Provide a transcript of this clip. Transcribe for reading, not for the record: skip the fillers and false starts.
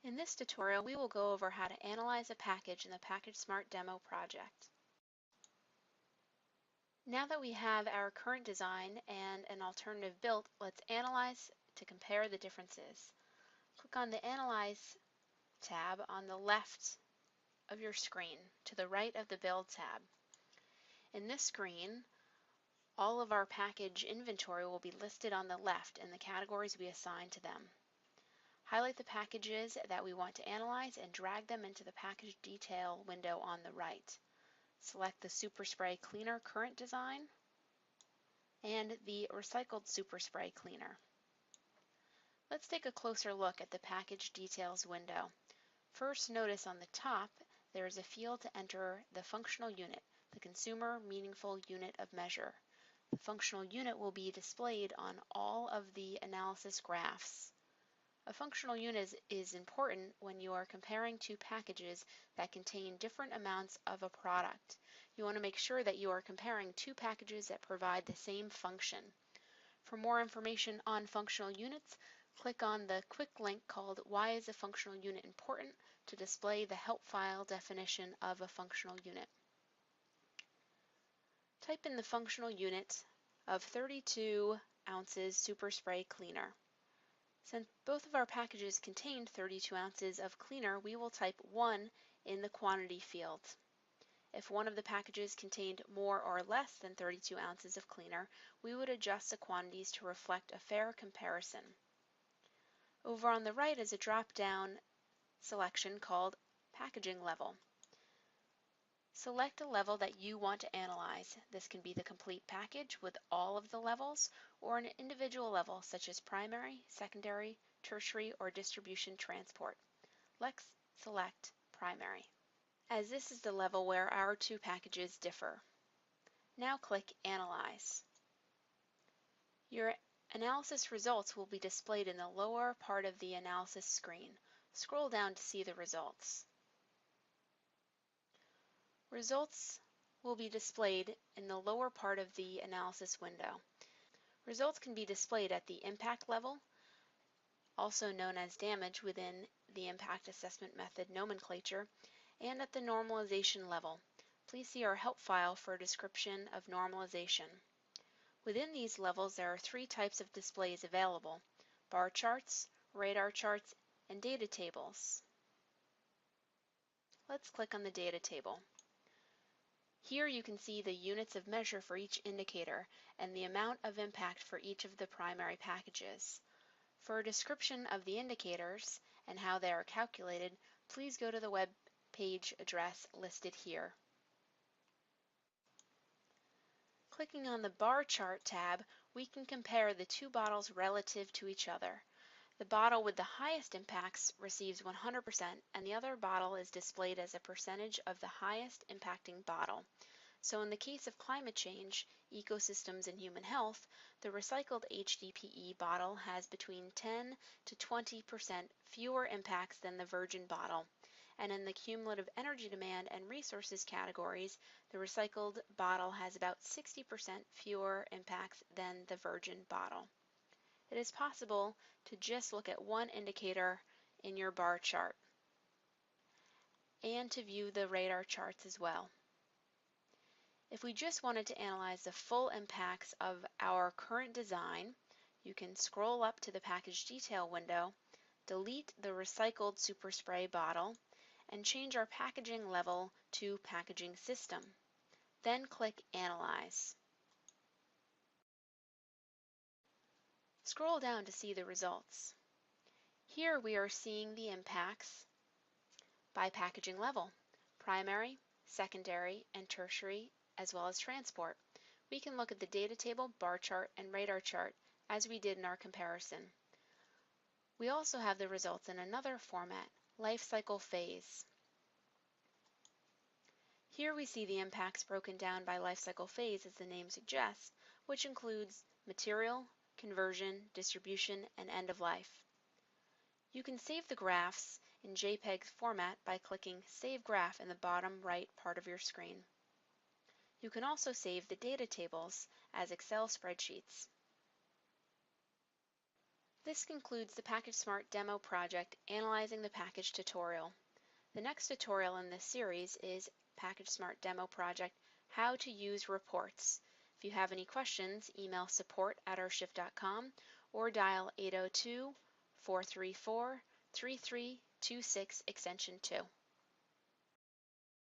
In this tutorial, we will go over how to analyze a package in the PackageSmart demo project. Now that we have our current design and an alternative built, let's analyze to compare the differences. Click on the Analyze tab on the left of your screen to the right of the Build tab. In this screen, all of our package inventory will be listed on the left in the categories we assign to them. Highlight the packages that we want to analyze and drag them into the package detail window on the right. Select the Super Spray Cleaner current design and the recycled Super Spray Cleaner. Let's take a closer look at the package details window. First, notice on the top there is a field to enter the functional unit, the consumer meaningful unit of measure. The functional unit will be displayed on all of the analysis graphs. A functional unit is important when you are comparing two packages that contain different amounts of a product. You want to make sure that you are comparing two packages that provide the same function. For more information on functional units, click on the quick link called "Why is a functional unit important?" to display the help file definition of a functional unit. Type in the functional unit of 32 ounces Super Spray Cleaner. Since both of our packages contained 32 ounces of cleaner, we will type 1 in the quantity field. If one of the packages contained more or less than 32 ounces of cleaner, we would adjust the quantities to reflect a fair comparison. Over on the right is a drop-down selection called Packaging Level. Select a level that you want to analyze. This can be the complete package with all of the levels, or an individual level such as primary, secondary, tertiary, or distribution transport. Let's select primary, as this is the level where our two packages differ. Now click Analyze. Your analysis results will be displayed in the lower part of the analysis screen. Scroll down to see the results. Results will be displayed in the lower part of the analysis window. Results can be displayed at the impact level, also known as damage within the impact assessment method nomenclature, and at the normalization level. Please see our help file for a description of normalization. Within these levels, there are three types of displays available: bar charts, radar charts, and data tables. Let's click on the data table. Here you can see the units of measure for each indicator and the amount of impact for each of the primary packages. For a description of the indicators and how they are calculated, please go to the web page address listed here. Clicking on the Bar Chart tab, we can compare the two bottles relative to each other. The bottle with the highest impacts receives 100%, and the other bottle is displayed as a percentage of the highest impacting bottle. So in the case of climate change, ecosystems, and human health, the recycled HDPE bottle has between 10 to 20% fewer impacts than the virgin bottle. And in the cumulative energy demand and resources categories, the recycled bottle has about 60% fewer impacts than the virgin bottle. It is possible to just look at one indicator in your bar chart and to view the radar charts as well. If we just wanted to analyze the full impacts of our current design, you can scroll up to the package detail window, delete the recycled Super Spray bottle, and change our packaging level to Packaging System. Then click Analyze. Scroll down to see the results. Here we are seeing the impacts by packaging level: primary, secondary, and tertiary, as well as transport. We can look at the data table, bar chart, and radar chart as we did in our comparison. We also have the results in another format, life cycle phase. Here we see the impacts broken down by life cycle phase, as the name suggests, which includes material, conversion, distribution, and end of life. You can save the graphs in JPEG format by clicking Save Graph in the bottom right part of your screen. You can also save the data tables as Excel spreadsheets. This concludes the PackageSmart demo project analyzing the package tutorial. The next tutorial in this series is PackageSmart demo project how to use reports. If you have any questions, email support@ourshift.com or dial 802-434-3326 extension 2.